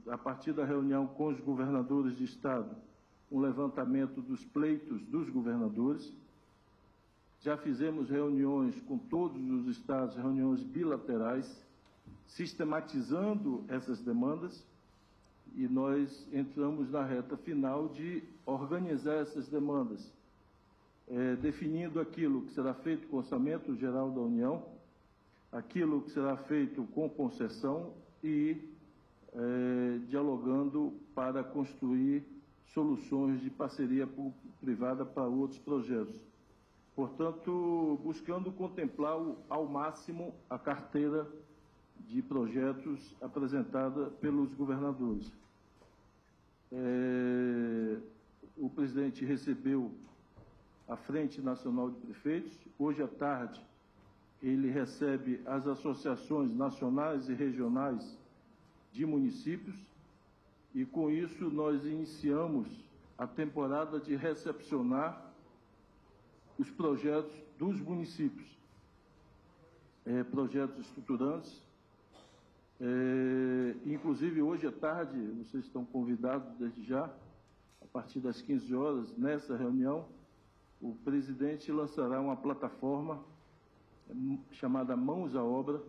a partir da reunião com os governadores de estado, um levantamento dos pleitos dos governadores. Já fizemos reuniões com todos os estados, reuniões bilaterais, sistematizando essas demandas, e nós entramos na reta final de organizar essas demandas, definindo aquilo que será feito com o Orçamento Geral da União, aquilo que será feito com concessão e dialogando para construir soluções de parceria público-privada para outros projetos. Portanto, buscando contemplar ao máximo a carteira de projetos apresentada pelos governadores. O presidente recebeu a Frente Nacional de Prefeitos. Hoje à tarde, ele recebe as associações nacionais e regionais de municípios, e com isso nós iniciamos a temporada de recepcionar os projetos dos municípios, projetos estruturantes. Inclusive, hoje à tarde, vocês estão convidados desde já, a partir das 15 horas, nessa reunião, o presidente lançará uma plataforma chamada Mãos à Obra,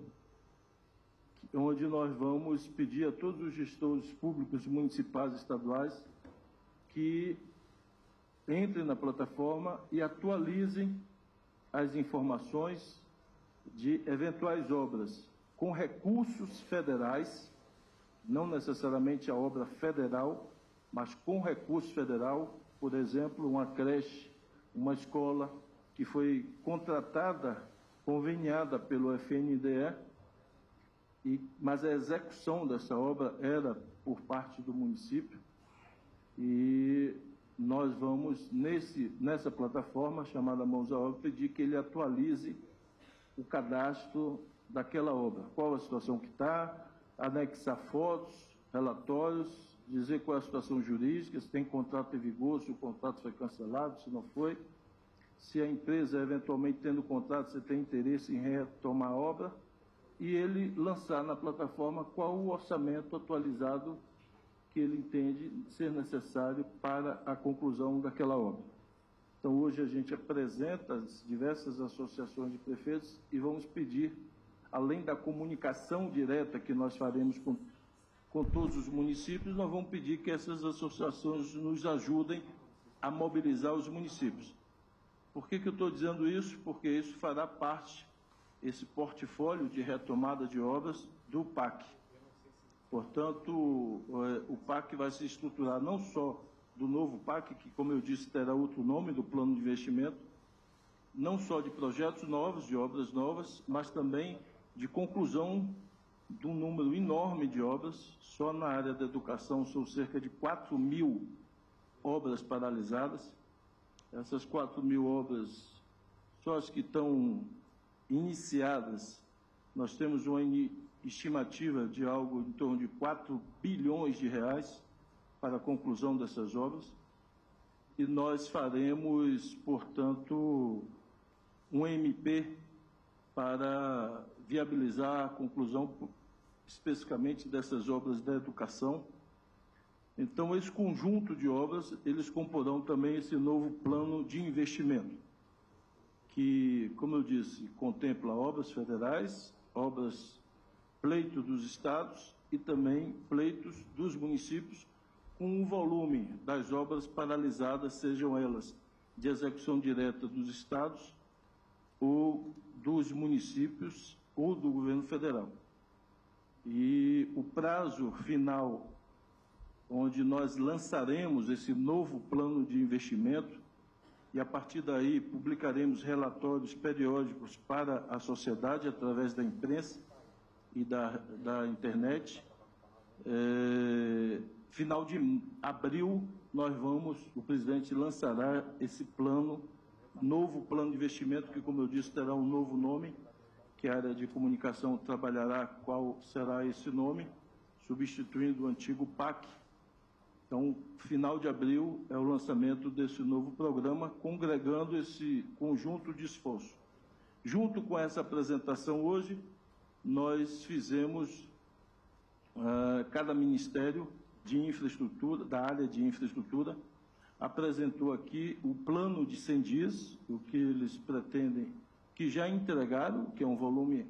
onde nós vamos pedir a todos os gestores públicos municipais e estaduais que entrem na plataforma e atualizem as informações de eventuais obras com recursos federais, não necessariamente a obra federal, mas com recurso federal, por exemplo, uma creche, uma escola que foi contratada, conveniada pelo FNDE, mas a execução dessa obra era por parte do município, e nós vamos, nessa plataforma chamada Mãos à Obra, pedir que ele atualize o cadastro daquela obra, qual a situação que está, anexar fotos, relatórios, dizer qual é a situação jurídica, se tem contrato em vigor, se o contrato foi cancelado, se não foi, se a empresa, eventualmente tendo contrato, se tem interesse em retomar a obra, e ele lançar na plataforma qual o orçamento atualizado que ele entende ser necessário para a conclusão daquela obra. Então, hoje a gente apresenta as diversas associações de prefeitos e vamos pedir, além da comunicação direta que nós faremos com todos os municípios, nós vamos pedir que essas associações nos ajudem a mobilizar os municípios. Por que eu estou dizendo isso? Porque isso fará parte, esse portfólio de retomada de obras, do PAC. Portanto, o PAC vai se estruturar não só do novo PAC, que, como eu disse, terá outro nome, do Plano de Investimento, não só de projetos novos, de obras novas, mas também de conclusão de um número enorme de obras. Só na área da educação são cerca de 4.000 obras paralisadas. Essas 4.000 obras, só as que estão iniciadas, nós temos uma estimativa de algo em torno de 4 bilhões de reais para a conclusão dessas obras, e nós faremos, portanto, um MP para viabilizar a conclusão especificamente dessas obras da educação. Então, esse conjunto de obras, eles comporão também esse novo plano de investimento, que, como eu disse, contempla obras federais, obras pleito dos estados e também pleitos dos municípios, com o volume das obras paralisadas, sejam elas de execução direta dos estados ou dos municípios ou do governo federal. E o prazo final, onde nós lançaremos esse novo plano de investimento, e a partir daí publicaremos relatórios periódicos para a sociedade através da imprensa e da internet. Final de abril, o presidente lançará esse plano, novo plano de investimento, que, como eu disse, terá um novo nome, que a área de comunicação trabalhará qual será esse nome, substituindo o antigo PAC. Então, final de abril é o lançamento desse novo programa, congregando esse conjunto de esforço. Junto com essa apresentação hoje, nós fizemos cada ministério de infraestrutura, da área de infraestrutura, apresentou aqui o plano de 100 dias, o que eles pretendem, que já entregaram, que é um volume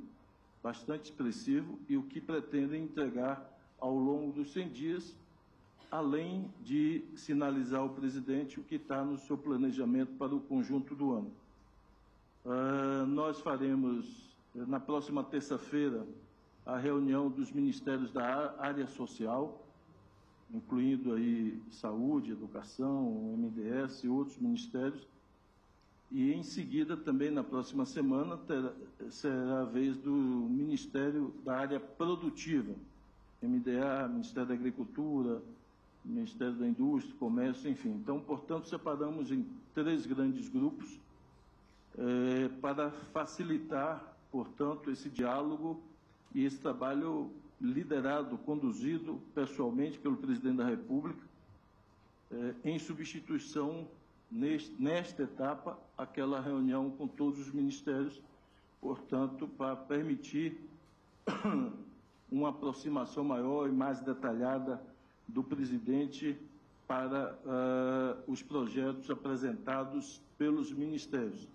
bastante expressivo, e o que pretendem entregar ao longo dos 100 dias, além de sinalizar ao presidente o que está no seu planejamento para o conjunto do ano. Nós faremos, na próxima terça-feira, a reunião dos ministérios da área social, incluindo aí saúde, educação, MDS e outros ministérios, e em seguida, também na próxima semana, será a vez do Ministério da área produtiva, MDA, Ministério da Agricultura, Ministério da Indústria, Comércio, enfim. Então, portanto, separamos em 3 grandes grupos para facilitar, portanto, esse diálogo e esse trabalho liderado, conduzido pessoalmente pelo presidente da República, em substituição, nesta etapa, aquela reunião com todos os ministérios, portanto, para permitir uma aproximação maior e mais detalhada do presidente para os projetos apresentados pelos ministérios.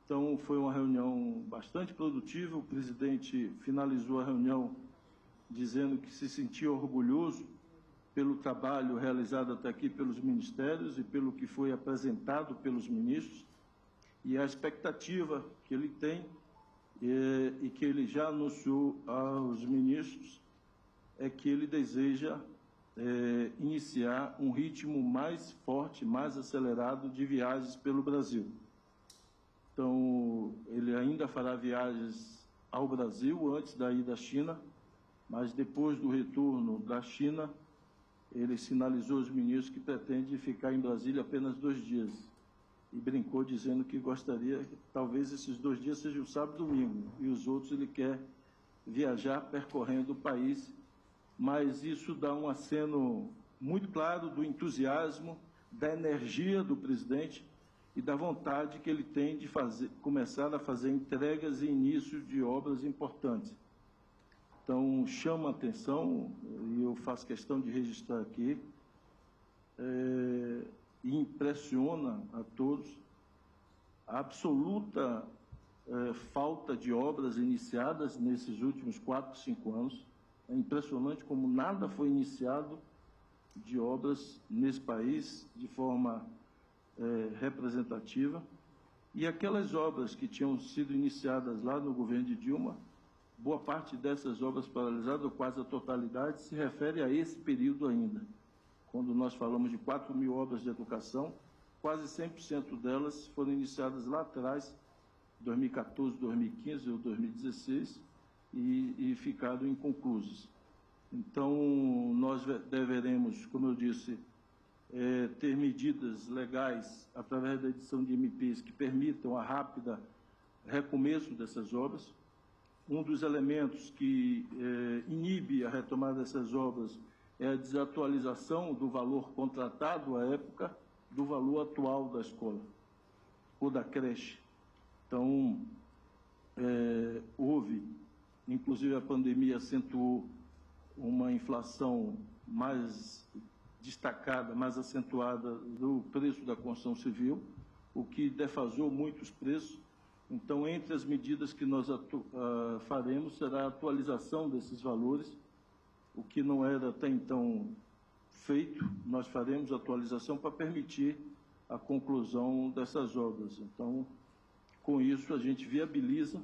Então, foi uma reunião bastante produtiva. O presidente finalizou a reunião dizendo que se sentia orgulhoso pelo trabalho realizado até aqui pelos ministérios e pelo que foi apresentado pelos ministros, e a expectativa que ele tem e que ele já anunciou aos ministros é que ele deseja iniciar um ritmo mais forte, mais acelerado de viagens pelo Brasil. Então, ele ainda fará viagens ao Brasil antes da ida à China, mas depois do retorno da China, ele sinalizou aos ministros que pretende ficar em Brasília apenas 2 dias. E brincou dizendo que gostaria que talvez esses 2 dias sejam sábado e domingo, e os outros ele quer viajar percorrendo o país. Mas isso dá um aceno muito claro do entusiasmo, da energia do presidente e da vontade que ele tem de começar a fazer entregas e início de obras importantes. Então, chama a atenção, e eu faço questão de registrar aqui, e impressiona a todos a absoluta falta de obras iniciadas nesses últimos 4, 5 anos. É impressionante como nada foi iniciado de obras nesse país de forma representativa. E aquelas obras que tinham sido iniciadas lá no governo de Dilma, boa parte dessas obras paralisadas, ou quase a totalidade, se refere a esse período ainda. Quando nós falamos de 4.000 obras de educação, quase 100% delas foram iniciadas lá atrás, 2014, 2015 ou 2016, e ficaram inconclusas. Então, nós deveremos, como eu disse, ter medidas legais, através da edição de MPs, que permitam a rápida recomeço dessas obras. Um dos elementos que inibe a retomada dessas obras é a desatualização do valor contratado à época do valor atual da escola ou da creche. Então, houve, inclusive a pandemia acentuou uma inflação mais destacada, mais acentuada do preço da construção civil, o que defasou muito os preços. Então, entre as medidas que nós faremos será a atualização desses valores, o que não era até então feito. Nós faremos a atualização para permitir a conclusão dessas obras. Então, com isso, a gente viabiliza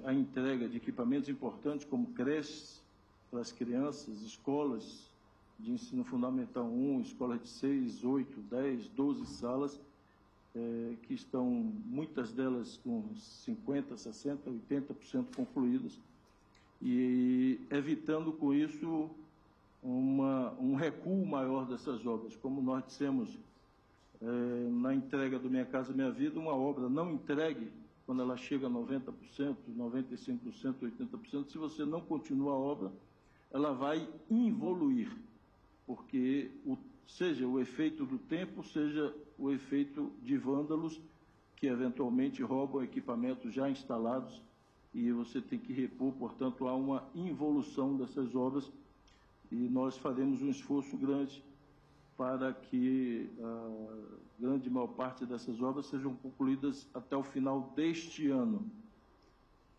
a entrega de equipamentos importantes, como creches para as crianças, escolas de ensino fundamental 1, escolas de 6, 8, 10, 12 salas, que estão, muitas delas com 50%, 60%, 80% concluídas, e evitando com isso um recuo maior dessas obras. Como nós dissemos na entrega do Minha Casa Minha Vida, uma obra não entregue, quando ela chega a 90%, 95%, 80%, se você não continua a obra, ela vai involuir, porque seja o efeito do tempo, seja o efeito de vândalos que eventualmente roubam equipamentos já instalados e você tem que repor, portanto, há uma involução dessas obras, e nós faremos um esforço grande para que a grande maior parte dessas obras sejam concluídas até o final deste ano.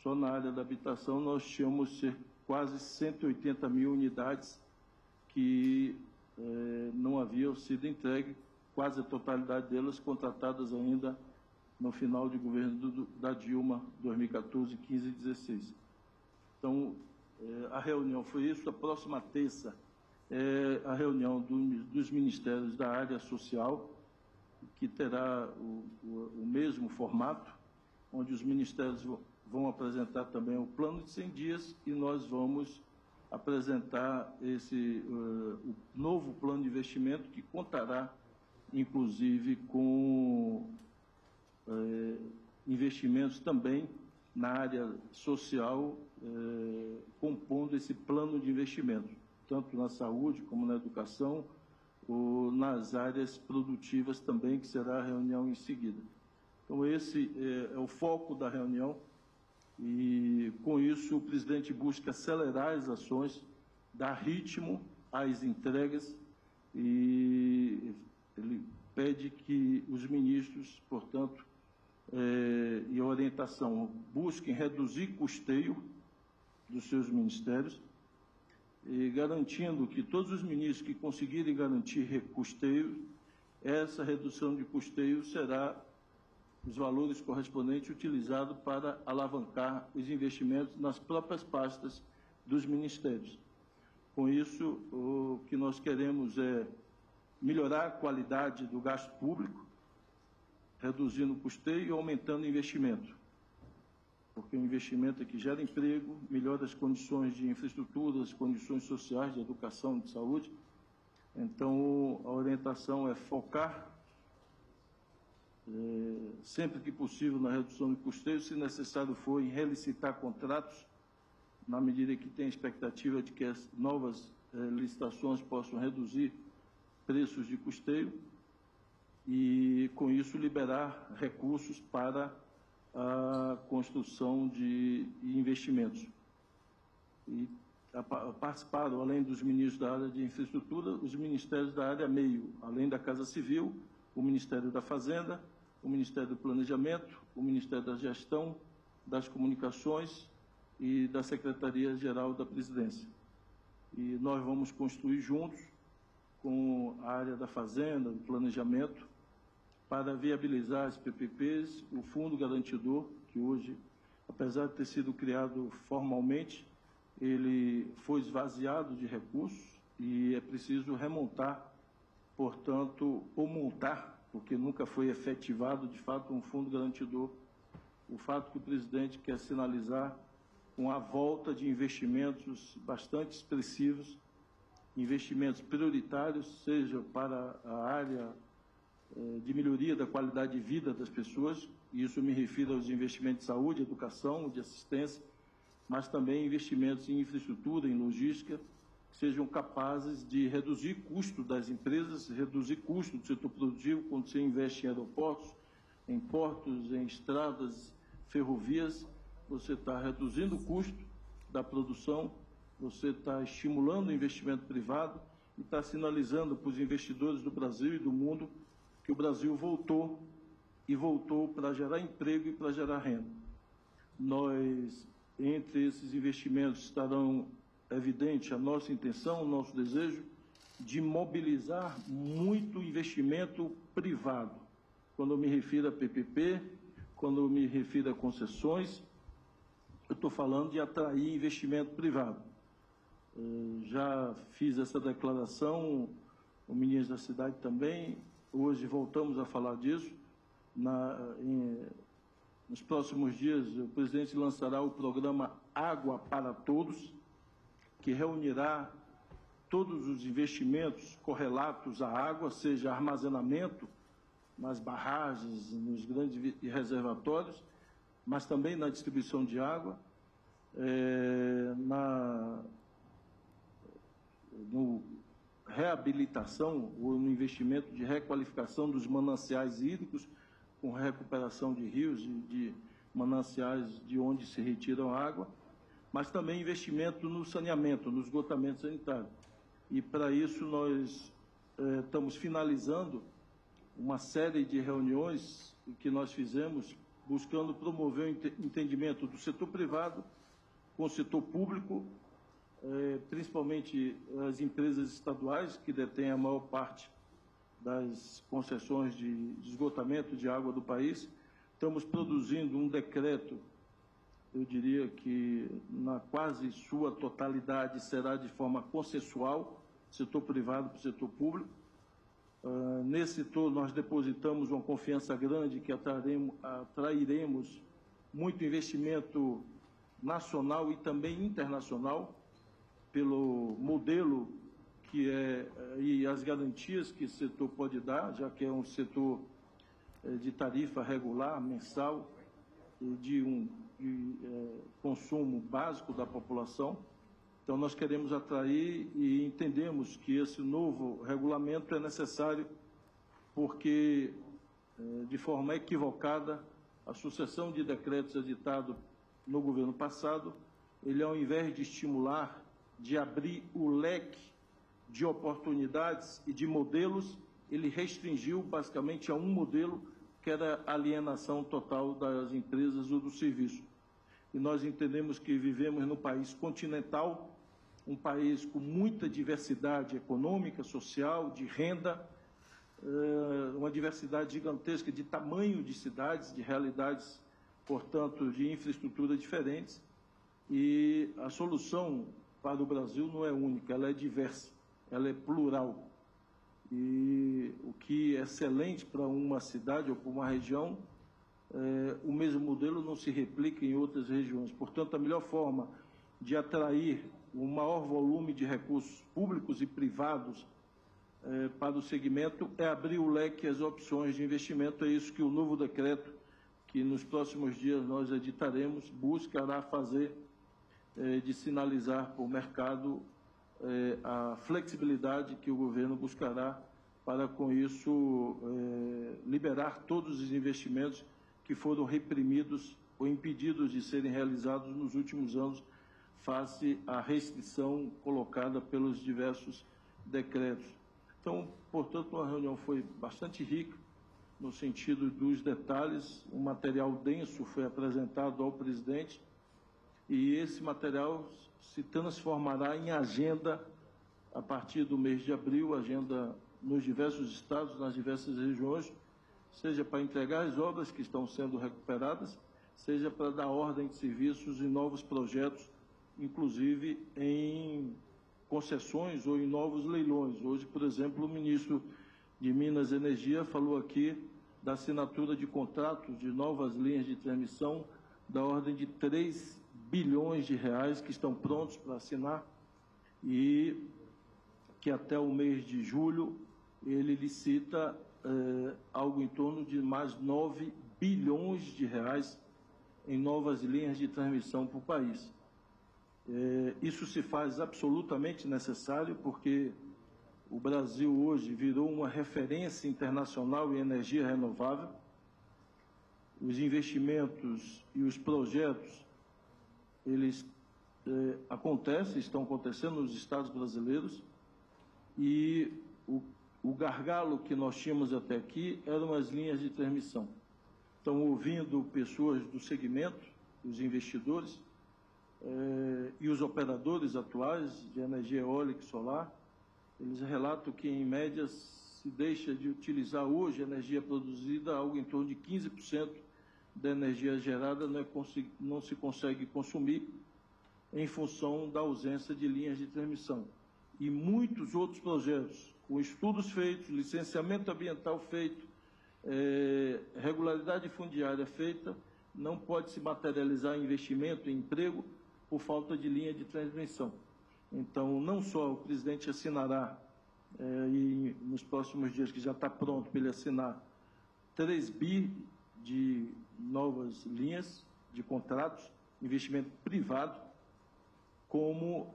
Só na área da habitação nós tínhamos quase 180 mil unidades que não haviam sido entregues, quase a totalidade delas contratadas ainda no final de governo da Dilma, 2014, 15 e 16. Então, a reunião foi isso. A próxima terça é a reunião dos ministérios da área social, que terá o mesmo formato, onde os ministérios vão apresentar também o plano de 100 dias e nós vamos apresentar o novo plano de investimento, que contará, inclusive, com investimentos também na área social, compondo esse plano de investimento, tanto na saúde como na educação, ou nas áreas produtivas também, que será a reunião em seguida. Então, esse é o foco da reunião, e, com isso, o presidente busca acelerar as ações, dar ritmo às entregas, e ele pede que os ministros, portanto, e a orientação, busquem reduzir custeio dos seus ministérios, e garantindo que todos os ministros que conseguirem garantir custeio, essa redução de custeio será os valores correspondentes utilizados para alavancar os investimentos nas próprias pastas dos ministérios. Com isso, o que nós queremos é melhorar a qualidade do gasto público, reduzindo o custeio e aumentando o investimento, porque o investimento é que gera emprego, melhora as condições de infraestrutura, as condições sociais, de educação, de saúde. Então, a orientação é focar, sempre que possível, na redução de custeio, se necessário for, em relicitar contratos, na medida que tem a expectativa de que as novas licitações possam reduzir preços de custeio, e, com isso, liberar recursos para a construção de investimentos. E participaram, além dos ministros da área de infraestrutura, os ministérios da área meio, além da Casa Civil, o Ministério da Fazenda, o Ministério do Planejamento, o Ministério da Gestão, das Comunicações e da Secretaria-Geral da Presidência. E nós vamos construir juntos, com a área da Fazenda, do Planejamento, para viabilizar as PPPs, o Fundo Garantidor, que hoje, apesar de ter sido criado formalmente, ele foi esvaziado de recursos e é preciso remontar, portanto, ou montar, porque nunca foi efetivado, de fato, um Fundo Garantidor. O fato que o presidente quer sinalizar com a volta de investimentos bastante expressivos, investimentos prioritários, seja para a área de melhoria da qualidade de vida das pessoas, e isso me refiro aos investimentos de saúde, educação, de assistência, mas também investimentos em infraestrutura, em logística, que sejam capazes de reduzir custo das empresas, reduzir custo do setor produtivo, quando você investe em aeroportos, em portos, em estradas, ferrovias, você está reduzindo o custo da produção, você está estimulando o investimento privado e está sinalizando para os investidores do Brasil e do mundo que o Brasil voltou, e voltou para gerar emprego e para gerar renda. Nós, entre esses investimentos, estarão evidente a nossa intenção, o nosso desejo de mobilizar muito investimento privado. Quando eu me refiro a PPP, quando eu me refiro a concessões, eu estou falando de atrair investimento privado. Já fiz essa declaração, o ministro da Cidade também. Hoje voltamos a falar disso. Nos próximos dias, o presidente lançará o programa Água para Todos, que reunirá todos os investimentos correlatos à água, seja armazenamento nas barragens, nos grandes reservatórios, mas também na distribuição de água, no reabilitação ou no investimento de requalificação dos mananciais hídricos, com recuperação de rios e de mananciais de onde se retiram a água, mas também investimento no saneamento, no esgotamento sanitário. E, para isso, nós estamos finalizando uma série de reuniões que nós fizemos buscando promover o entendimento do setor privado com o setor público, principalmente as empresas estaduais, que detêm a maior parte das concessões de esgotamento de água do país. Estamos produzindo um decreto, eu diria que na quase sua totalidade será de forma consensual, setor privado para o setor público. Nesse setor nós depositamos uma confiança grande que atrairemos muito investimento nacional e também internacional, pelo modelo que e as garantias que esse setor pode dar, já que é um setor de tarifa regular, mensal, e de consumo básico da população. Então, nós queremos atrair e entendemos que esse novo regulamento é necessário porque, de forma equivocada, a sucessão de decretos editados no governo passado, ele, ao invés de estimular, de abrir o leque de oportunidades e de modelos, ele restringiu basicamente a um modelo, que era a alienação total das empresas ou do serviço. E nós entendemos que vivemos num país continental, um país com muita diversidade econômica, social, de renda, uma diversidade gigantesca de tamanho de cidades, de realidades, portanto, de infraestrutura diferentes. E a solução para o Brasil não é única, ela é diversa, ela é plural. E o que é excelente para uma cidade ou para uma região, o mesmo modelo não se replica em outras regiões. Portanto, a melhor forma de atrair o maior volume de recursos públicos e privados para o segmento é abrir o leque e as opções de investimento. É isso que o novo decreto, que nos próximos dias nós editaremos, buscará fazer, de sinalizar para o mercado a flexibilidade que o governo buscará para, com isso, liberar todos os investimentos que foram reprimidos ou impedidos de serem realizados nos últimos anos, face à restrição colocada pelos diversos decretos. Então, portanto, a reunião foi bastante rica, no sentido dos detalhes. Um material denso foi apresentado ao presidente, e esse material se transformará em agenda a partir do mês de abril, agenda nos diversos estados, nas diversas regiões, seja para entregar as obras que estão sendo recuperadas, seja para dar ordem de serviços e novos projetos, inclusive em concessões ou em novos leilões. Hoje, por exemplo, o ministro de Minas e Energia falou aqui da assinatura de contratos de novas linhas de transmissão da ordem de 3 bilhões de reais que estão prontos para assinar, e que até o mês de julho ele licita algo em torno de mais 9 bilhões de reais em novas linhas de transmissão para o país. Isso se faz absolutamente necessário, porque o Brasil hoje virou uma referência internacional em energia renovável. Os investimentos e os projetos, eles estão acontecendo nos estados brasileiros, e o gargalo que nós tínhamos até aqui eram as linhas de transmissão. Então, ouvindo pessoas do segmento, os investidores e os operadores atuais de energia eólica e solar, eles relatam que, em média, se deixa de utilizar hoje a energia produzida, algo em torno de 15% da energia gerada não se consegue consumir em função da ausência de linhas de transmissão. E muitos outros projetos, com estudos feitos, licenciamento ambiental feito, regularidade fundiária feita, não pode se materializar em investimento, em emprego, por falta de linha de transmissão. Então, não só o presidente assinará, e nos próximos dias, que já está pronto para ele assinar, 3 bi de novas linhas de contratos, investimento privado, como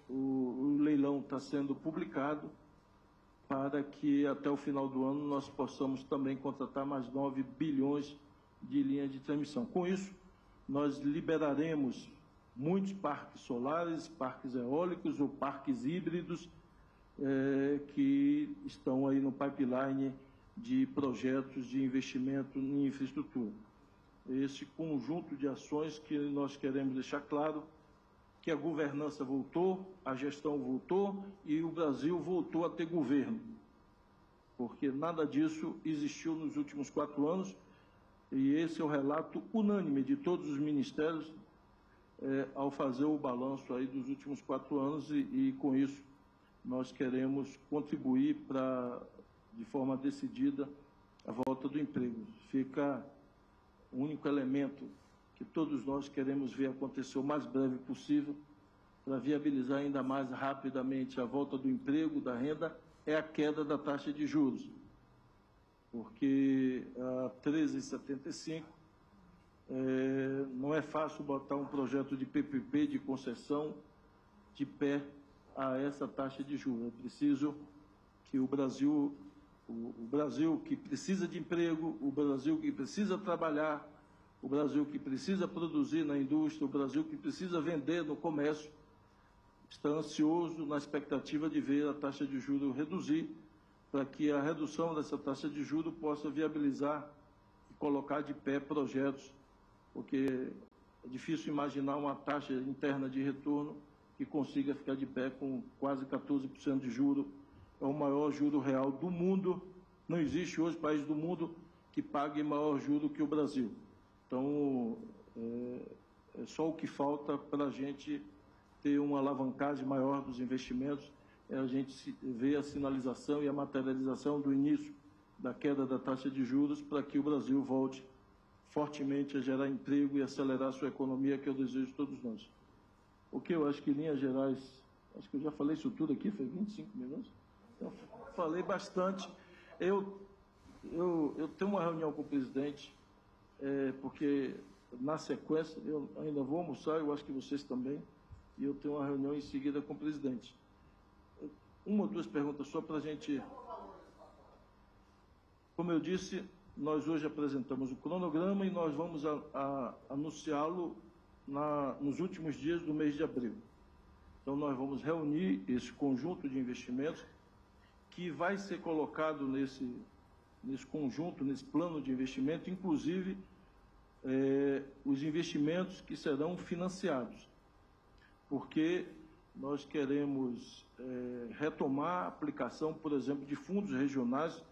o leilão está sendo publicado, para que até o final do ano nós possamos também contratar mais 9 bilhões de linha de transmissão. Com isso, nós liberaremos muitos parques solares, parques eólicos ou parques híbridos que estão aí no pipeline de projetos de investimento em infraestrutura. Esse conjunto de ações que nós queremos deixar claro que a governança voltou, a gestão voltou e o Brasil voltou a ter governo, porque nada disso existiu nos últimos 4 anos, e esse é o relato unânime de todos os ministérios ao fazer o balanço aí dos últimos 4 anos e com isso nós queremos contribuir para, de forma decidida, a volta do emprego. Fica o único elemento que todos nós queremos ver acontecer o mais breve possível para viabilizar ainda mais rapidamente a volta do emprego, da renda, é a queda da taxa de juros. Porque a 13,75 não é fácil botar um projeto de PPP, de concessão, de pé a essa taxa de juros. É preciso que o Brasil que precisa de emprego, o Brasil que precisa trabalhar, o Brasil que precisa produzir na indústria, o Brasil que precisa vender no comércio, está ansioso na expectativa de ver a taxa de juros reduzir, para que a redução dessa taxa de juros possa viabilizar e colocar de pé projetos, porque é difícil imaginar uma taxa interna de retorno que consiga ficar de pé com quase 14% de juros. É o maior juro real do mundo. Não existe hoje país do mundo que pague maior juro que o Brasil. Então, é só o que falta para a gente ter uma alavancagem maior dos investimentos, a gente ver a sinalização e a materialização do início da queda da taxa de juros para que o Brasil volte fortemente a gerar emprego e acelerar a sua economia, que eu desejo de todos nós. O que eu acho que, em linhas gerais, acho que eu já falei isso tudo aqui, foi 25 minutos, então, falei bastante. Eu tenho uma reunião com o presidente, porque na sequência, eu ainda vou almoçar, eu acho que vocês também, e eu tenho uma reunião em seguida com o presidente. Uma ou duas perguntas só para a gente... Como eu disse, nós hoje apresentamos o cronograma e nós vamos anunciá-lo nos últimos dias do mês de abril. Então, nós vamos reunir esse conjunto de investimentos que vai ser colocado nesse conjunto, nesse plano de investimento, inclusive os investimentos que serão financiados, porque nós queremos retomar a aplicação, por exemplo, de fundos regionais,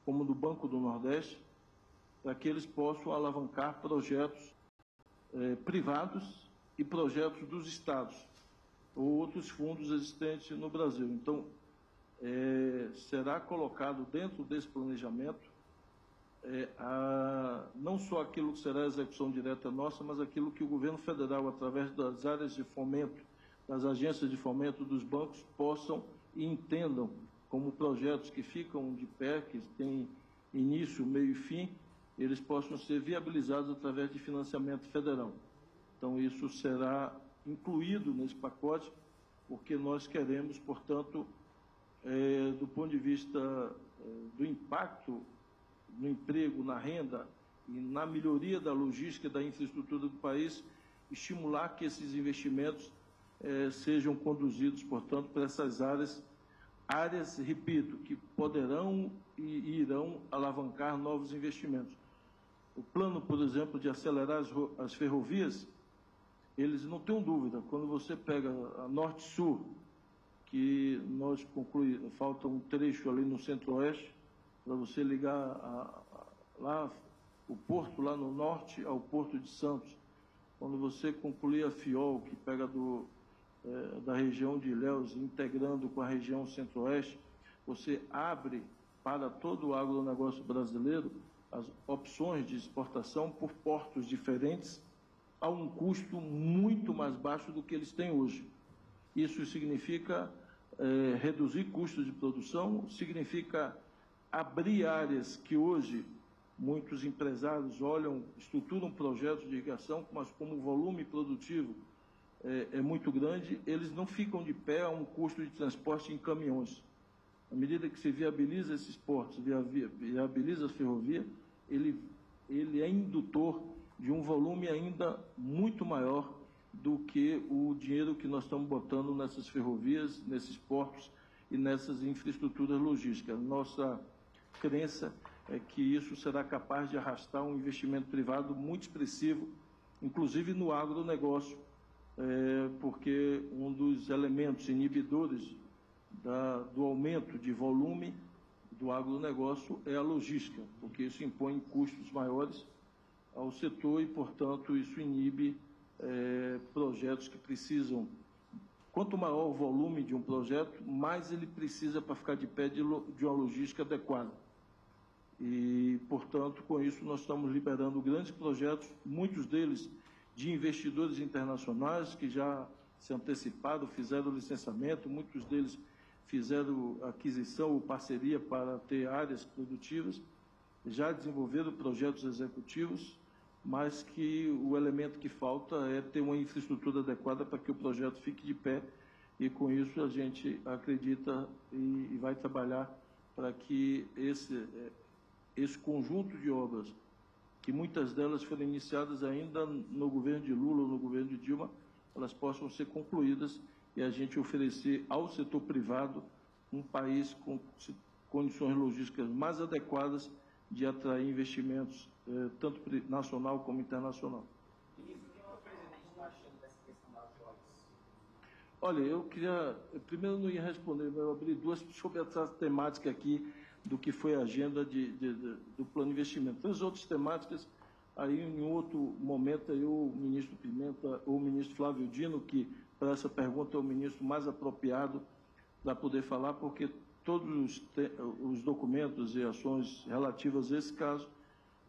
como do Banco do Nordeste, para que eles possam alavancar projetos privados e projetos dos estados, ou outros fundos existentes no Brasil. Então, será colocado dentro desse planejamento não só aquilo que será a execução direta nossa, mas aquilo que o governo federal, através das áreas de fomento, das agências de fomento dos bancos, possam e entendam como projetos que ficam de pé, que têm início, meio e fim, eles possam ser viabilizados através de financiamento federal. Então, isso será incluído nesse pacote, porque nós queremos, portanto, do ponto de vista do impacto no emprego, na renda e na melhoria da logística e da infraestrutura do país, estimular que esses investimentos sejam conduzidos, portanto, para essas áreas, repito, que poderão e irão alavancar novos investimentos. O plano, por exemplo, de acelerar as ferrovias, eles não têm dúvida, quando você pega a Norte-Sul, que nós concluímos, falta um trecho ali no Centro-Oeste, para você ligar lá o porto lá no norte ao Porto de Santos. Quando você concluir a FIOL, que pega da região de Ilhéus, integrando com a região Centro-Oeste, você abre para todo o agronegócio brasileiro as opções de exportação por portos diferentes a um custo muito mais baixo do que eles têm hoje. Isso significa reduzir custos de produção, significa abrir áreas que hoje muitos empresários estruturam projetos de irrigação, mas como o volume produtivo é muito grande, eles não ficam de pé a um custo de transporte em caminhões. À medida que se viabiliza esses portos, viabiliza a ferrovia, ele ele é indutor de um volume ainda muito maior do que o dinheiro que nós estamos botando nessas ferrovias, nesses portos e nessas infraestruturas logísticas. Nossa crença é que isso será capaz de arrastar um investimento privado muito expressivo, inclusive no agronegócio, porque um dos elementos inibidores do aumento de volume do agronegócio é a logística, porque isso impõe custos maiores ao setor e, portanto, isso inibe projetos que precisam. Quanto maior o volume de um projeto, mais ele precisa para ficar de pé de uma logística adequada. E, portanto, com isso nós estamos liberando grandes projetos, muitos deles de investidores internacionais que já se anteciparam, fizeram licenciamento, muitos deles fizeram aquisição ou parceria para ter áreas produtivas, já desenvolveram projetos executivos, mas que o elemento que falta é ter uma infraestrutura adequada para que o projeto fique de pé, e com isso a gente acredita e vai trabalhar para que esse conjunto de obras, que muitas delas foram iniciadas ainda no governo de Lula ou no governo de Dilma, elas possam ser concluídas e a gente oferecer ao setor privado um país com condições logísticas mais adequadas de atrair investimentos, tanto nacional como internacional. Ministro, o que o presidente está achando dessa questão das joias? Olha, eu queria... Primeiro, eu não ia responder, mas eu abri duas sobre essa temática aqui do que foi a agenda do plano de investimento. As outras temáticas, aí em outro momento, aí o ministro Pimenta ou o ministro Flávio Dino, que para essa pergunta é o ministro mais apropriado para poder falar, porque todos os documentos e ações relativas a esse caso,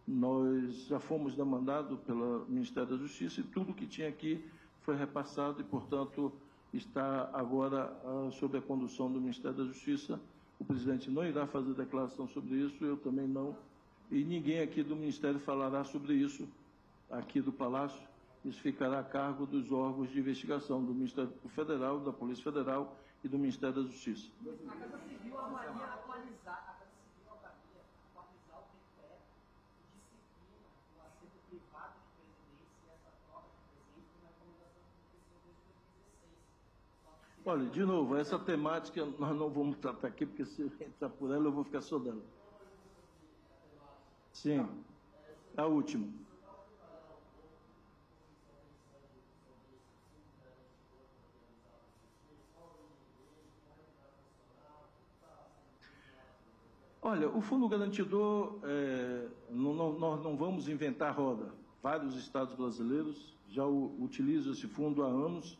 nós já fomos demandados pelo Ministério da Justiça e tudo que tinha aqui foi repassado e, portanto, está agora sob a condução do Ministério da Justiça. O presidente não irá fazer declaração sobre isso, eu também não, e ninguém aqui do Ministério falará sobre isso, aqui do Palácio. Isso ficará a cargo dos órgãos de investigação do Ministério Federal, da Polícia Federal e do Ministério da Justiça. A Casa Civil avalia atualizar o critério de disciplina do assento privado de presidência e essa troca de presidente na recomendação que aconteceu em 2016. Olha, de novo, essa temática nós não vamos tratar aqui, porque se entrar por ela eu vou ficar só dela. Sim, a última. Olha, o Fundo Garantidor, nós não vamos inventar roda. Vários estados brasileiros já utilizam esse fundo há anos,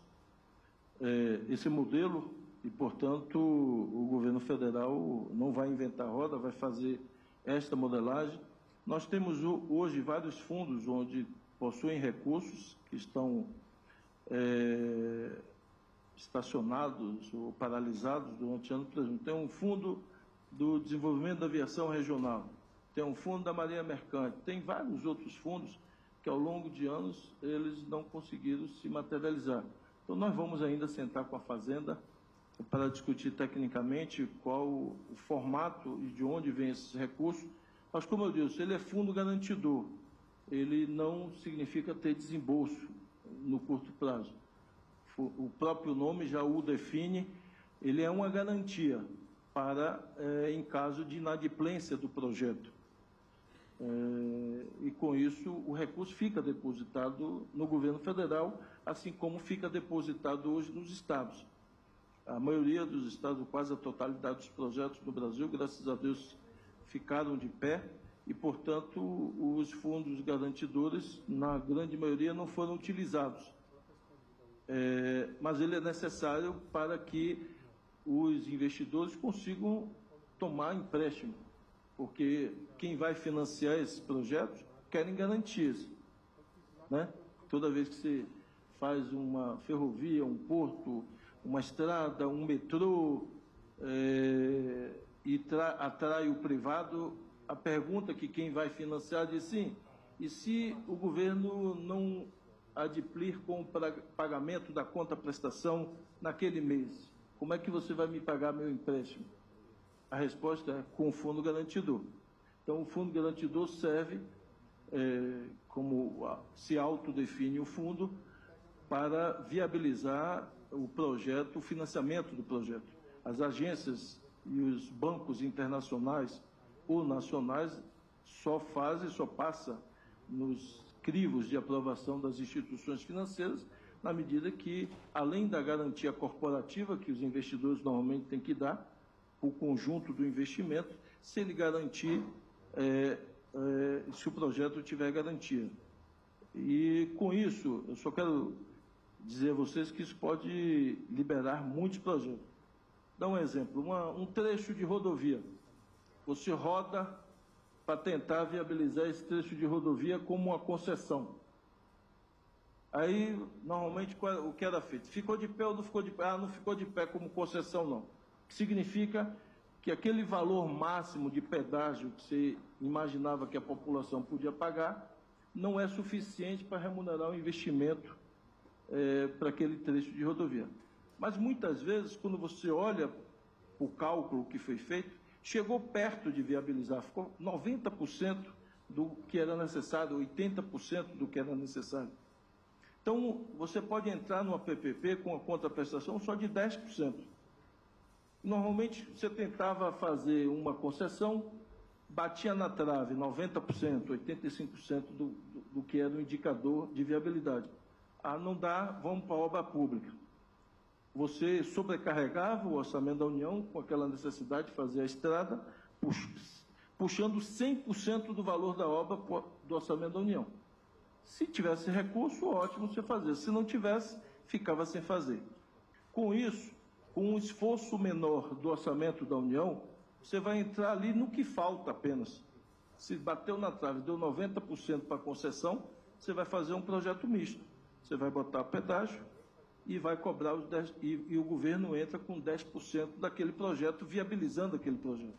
esse modelo, e, portanto, o governo federal não vai inventar roda, vai fazer esta modelagem. Nós temos hoje vários fundos onde possuem recursos que estão estacionados ou paralisados durante anos. Por exemplo, tem um fundo do desenvolvimento da aviação regional, tem um fundo da Marinha Mercante, tem vários outros fundos que ao longo de anos eles não conseguiram se materializar. Então nós vamos ainda sentar com a Fazenda para discutir tecnicamente qual o formato e de onde vêm esses recursos, mas como eu disse, ele é fundo garantidor, ele não significa ter desembolso no curto prazo. O próprio nome já o define, ele é uma garantia para, em caso de inadimplência do projeto. E, com isso, o recurso fica depositado no governo federal, assim como fica depositado hoje nos estados. A maioria dos estados, quase a totalidade dos projetos no Brasil, graças a Deus, ficaram de pé e, portanto, os fundos garantidores, na grande maioria, não foram utilizados. Mas ele é necessário para que os investidores consigam tomar empréstimo, porque quem vai financiar esses projetos querem garantias, né? Toda vez que você faz uma ferrovia, um porto, uma estrada, um metrô, e atrai o privado, a pergunta que quem vai financiar diz sim, e se o governo não adimplir com o pagamento da conta-prestação naquele mês, como é que você vai me pagar meu empréstimo? A resposta é com o fundo garantidor. Então, o fundo garantidor serve como se autodefine o fundo, para viabilizar o projeto, o financiamento do projeto. As agências e os bancos internacionais ou nacionais só passa nos crivos de aprovação das instituições financeiras, na medida que, além da garantia corporativa que os investidores normalmente têm que dar, o conjunto do investimento, se ele garantir, se o projeto tiver garantia. E, com isso, eu só quero dizer a vocês que isso pode liberar muitos projetos. Dá um exemplo, um trecho de rodovia. Você roda para tentar viabilizar esse trecho de rodovia como uma concessão. Aí, normalmente, o que era feito? Ficou de pé ou não ficou de pé? Ah, não ficou de pé como concessão, não. Significa que aquele valor máximo de pedágio que você imaginava que a população podia pagar não é suficiente para remunerar o investimento para aquele trecho de rodovia. Mas, muitas vezes, quando você olha o cálculo que foi feito, chegou perto de viabilizar, ficou 90% do que era necessário, 80% do que era necessário. Então, você pode entrar numa PPP com a contraprestação só de 10%. Normalmente, você tentava fazer uma concessão, batia na trave 90%, 85% do que era o indicador de viabilidade. Ah, não dá, vamos para a obra pública. Você sobrecarregava o orçamento da União com aquela necessidade de fazer a estrada, puxando 100% do valor da obra do orçamento da União. Se tivesse recurso, ótimo você fazer. Se não tivesse, ficava sem fazer. Com isso, com um esforço menor do orçamento da União, você vai entrar ali no que falta apenas. Se bateu na trave, deu 90% para a concessão, você vai fazer um projeto misto. Você vai botar pedágio e vai cobrar os 10%, e o governo entra com 10% daquele projeto, viabilizando aquele projeto.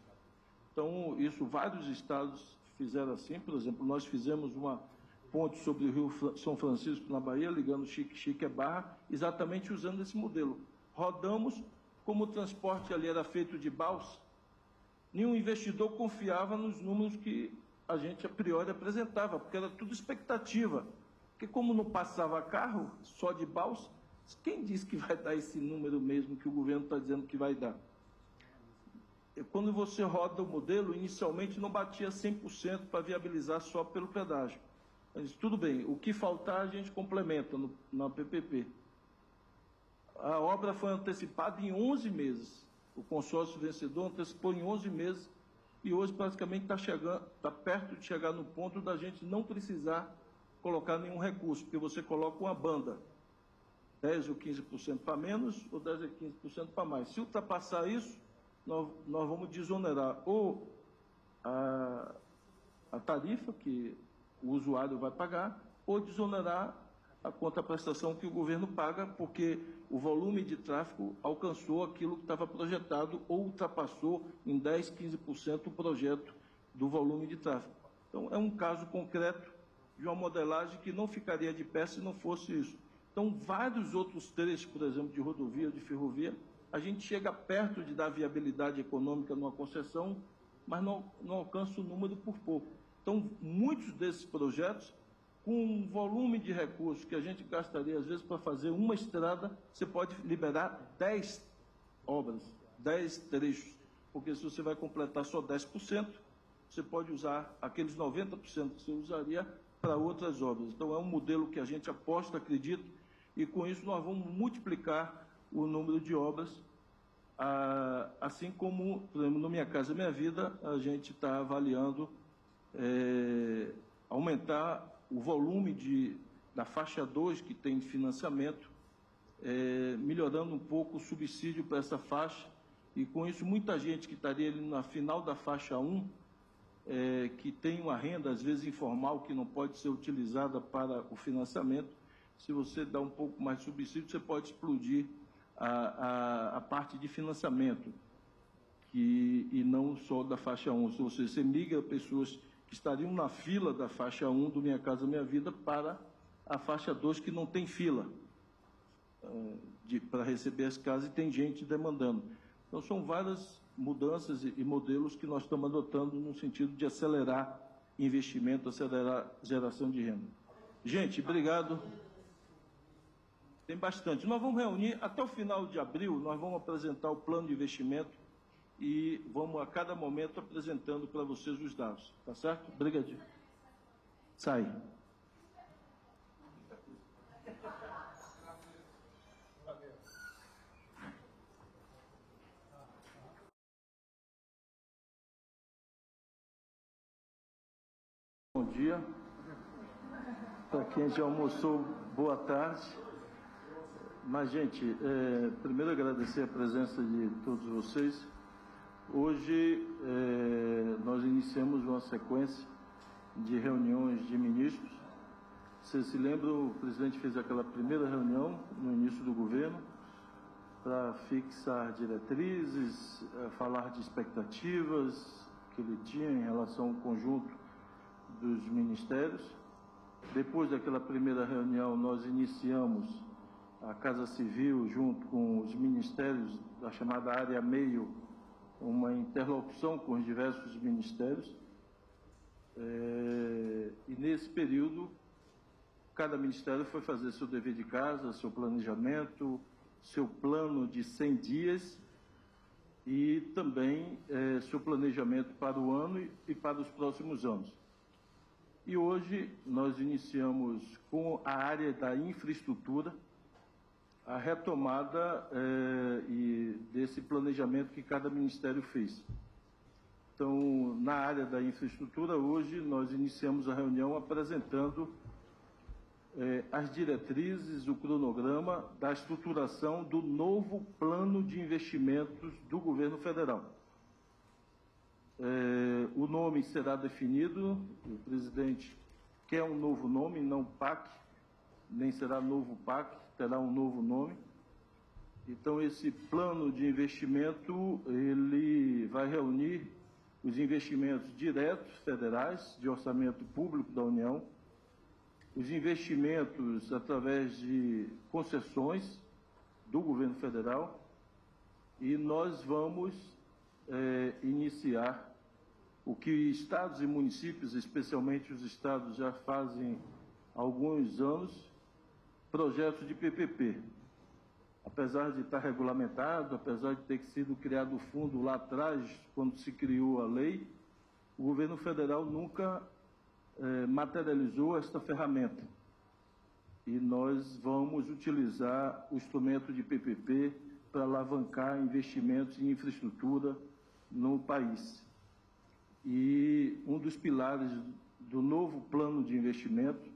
Então, isso vários estados fizeram assim. Por exemplo, nós fizemos uma ponte sobre o Rio São Francisco, na Bahia, ligando Xique a Barra, exatamente usando esse modelo. Rodamos, como o transporte ali era feito de balsa, nenhum investidor confiava nos números que a gente a priori apresentava, porque era tudo expectativa. Porque como não passava carro, só de balsa, quem diz que vai dar esse número mesmo que o governo está dizendo que vai dar? Quando você roda o modelo, inicialmente não batia 100% para viabilizar só pelo pedágio. Mas tudo bem, o que faltar a gente complementa na PPP. A obra foi antecipada em 11 meses. O consórcio vencedor antecipou em 11 meses e hoje praticamente está perto de chegar no ponto da gente não precisar colocar nenhum recurso, porque você coloca uma banda, 10 ou 15% para menos ou 10 ou 15% para mais. Se ultrapassar isso, nós vamos desonerar ou a tarifa que o usuário vai pagar, ou desonerar a contraprestação que o governo paga, porque o volume de tráfego alcançou aquilo que estava projetado ou ultrapassou em 10, 15% o projeto do volume de tráfego. Então, é um caso concreto de uma modelagem que não ficaria de pé se não fosse isso. Então, vários outros trechos, por exemplo, de rodovia, de ferrovia, a gente chega perto de dar viabilidade econômica numa concessão, mas não alcança o número por pouco. Então, muitos desses projetos, com um volume de recursos que a gente gastaria, às vezes, para fazer uma estrada, você pode liberar 10 obras, 10 trechos, porque se você vai completar só 10%, você pode usar aqueles 90% que você usaria para outras obras. Então, é um modelo que a gente aposta, acredita, e com isso nós vamos multiplicar o número de obras, assim como, por exemplo, no Minha Casa Minha Vida, a gente está avaliando aumentar o volume da faixa 2 que tem financiamento, melhorando um pouco o subsídio para essa faixa, e com isso muita gente que estaria ali na final da faixa 1, que tem uma renda, às vezes informal, que não pode ser utilizada para o financiamento, se você dá um pouco mais de subsídio, você pode explodir a parte de financiamento, e não só da faixa 1, ou seja, você migra pessoas que estariam na fila da faixa 1 do Minha Casa Minha Vida para a faixa 2, que não tem fila para receber as casas e tem gente demandando. Então, são várias mudanças e modelos que nós estamos adotando no sentido de acelerar investimento, acelerar a geração de renda. Gente, obrigado. Tem bastante. Nós vamos reunir, até o final de abril, nós vamos apresentar o plano de investimento e vamos, a cada momento, apresentando para vocês os dados. Tá certo? Obrigadinho. Sai. Bom dia. Para quem já almoçou, boa tarde. Mas, gente, primeiro agradecer a presença de todos vocês. Hoje nós iniciamos uma sequência de reuniões de ministros. Vocês se lembram, o presidente fez aquela primeira reunião no início do governo para fixar diretrizes, falar de expectativas que ele tinha em relação ao conjunto dos ministérios. Depois daquela primeira reunião, nós iniciamos a Casa Civil, junto com os ministérios da chamada área meio, uma interlocução com os diversos ministérios. E nesse período, cada ministério foi fazer seu dever de casa, seu planejamento, seu plano de 100 dias e também seu planejamento para o ano e para os próximos anos. E hoje nós iniciamos com a área da infraestrutura, a retomada desse planejamento que cada ministério fez. Então, na área da infraestrutura, hoje nós iniciamos a reunião apresentando as diretrizes, o cronograma da estruturação do novo plano de investimentos do governo federal. O nome será definido, o presidente quer um novo nome, não PAC, nem será novo PAC, terá um novo nome. Então, esse plano de investimento, ele vai reunir os investimentos diretos federais, de orçamento público da União, os investimentos através de concessões do governo federal, e nós vamos iniciar o que estados e municípios, especialmente os estados, já fazem há alguns anos, projetos de PPP. Apesar de estar regulamentado, apesar de ter sido criado o fundo lá atrás, quando se criou a lei, o governo federal nunca materializou esta ferramenta. E nós vamos utilizar o instrumento de PPP para alavancar investimentos em infraestrutura no país. E um dos pilares do novo plano de investimento,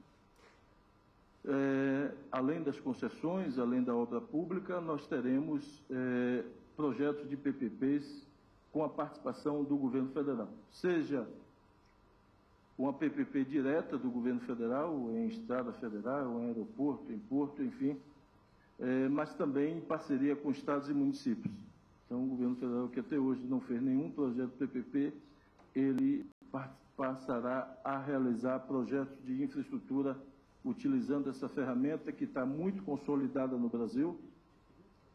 além das concessões, além da obra pública, nós teremos projetos de PPPs com a participação do governo federal, seja uma PPP direta do governo federal, em estrada federal, em aeroporto, em porto, enfim, mas também em parceria com estados e municípios. Então, o governo federal, que até hoje não fez nenhum projeto PPP, ele passará a realizar projetos de infraestrutura utilizando essa ferramenta que está muito consolidada no Brasil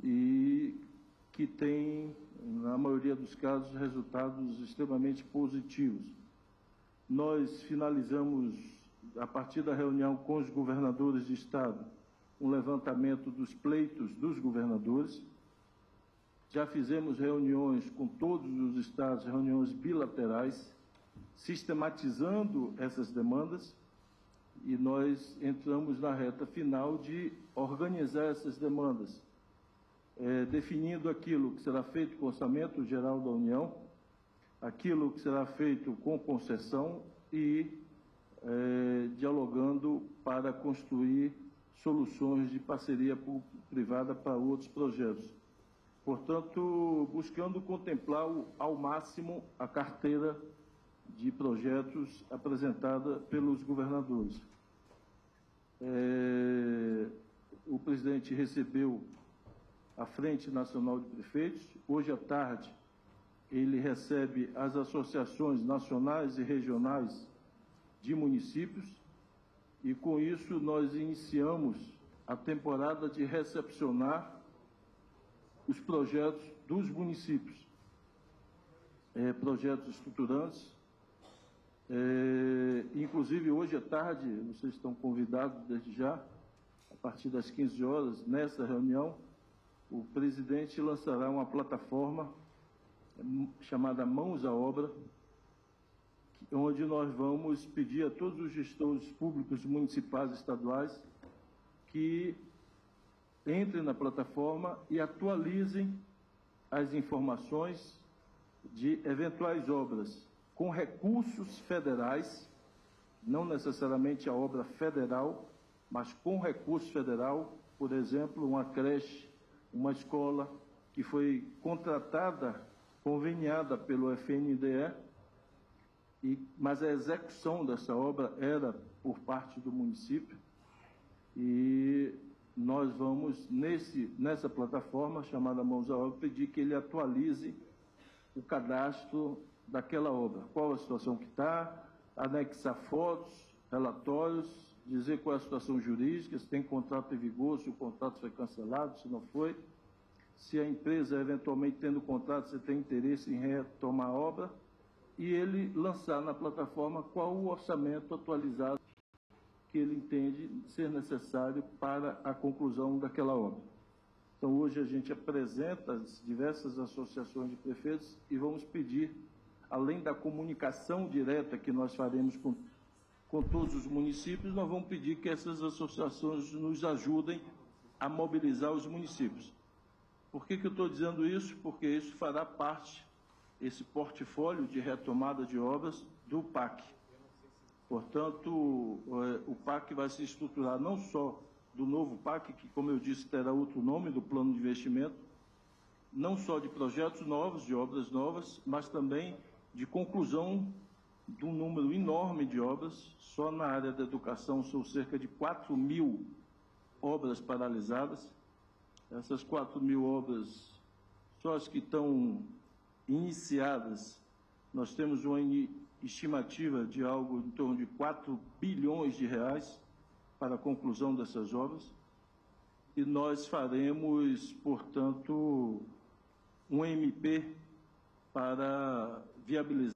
e que tem, na maioria dos casos, resultados extremamente positivos. Nós finalizamos, a partir da reunião com os governadores de estado, um levantamento dos pleitos dos governadores. Já fizemos reuniões com todos os estados, reuniões bilaterais, sistematizando essas demandas, e nós entramos na reta final de organizar essas demandas, definindo aquilo que será feito com o Orçamento Geral da União, aquilo que será feito com concessão e dialogando para construir soluções de parceria público-privada para outros projetos. Portanto, buscando contemplar ao máximo a carteira de projetos apresentada pelos governadores. O presidente recebeu a Frente Nacional de Prefeitos. Hoje à tarde, ele recebe as associações nacionais e regionais de municípios, e com isso nós iniciamos a temporada de recepcionar os projetos dos municípios, projetos estruturantes, Inclusive, hoje à tarde, vocês estão convidados desde já, a partir das 15 horas, nessa reunião, o presidente lançará uma plataforma chamada Mãos à Obra, onde nós vamos pedir a todos os gestores públicos, municipais e estaduais que entrem na plataforma e atualizem as informações de eventuais obras com recursos federais, não necessariamente a obra federal, mas com recurso federal, por exemplo, uma creche, uma escola que foi contratada, conveniada pelo FNDE, mas a execução dessa obra era por parte do município, e nós vamos, nessa plataforma chamada Mãos à Obra, pedir que ele atualize o cadastro daquela obra, qual a situação que está, anexar fotos, relatórios, dizer qual é a situação jurídica, se tem contrato em vigor, se o contrato foi cancelado, se não foi, se a empresa, eventualmente tendo contrato, se tem interesse em retomar a obra, e ele lançar na plataforma qual o orçamento atualizado que ele entende ser necessário para a conclusão daquela obra. Então, hoje a gente apresenta as diversas associações de prefeitos e vamos pedir, além da comunicação direta que nós faremos com todos os municípios, nós vamos pedir que essas associações nos ajudem a mobilizar os municípios. Por que eu estou dizendo isso? Porque isso fará parte, esse portfólio de retomada de obras, do PAC. Portanto, o PAC vai se estruturar não só do novo PAC, que, como eu disse, terá outro nome, do Plano de Investimento, não só de projetos novos, de obras novas, mas também de conclusão de um número enorme de obras. Só na área da educação são cerca de 4.000 obras paralisadas. Essas 4.000 obras, só as que estão iniciadas, nós temos uma estimativa de algo em torno de 4 bilhões de reais para a conclusão dessas obras, e nós faremos, portanto, um MP para viabilizar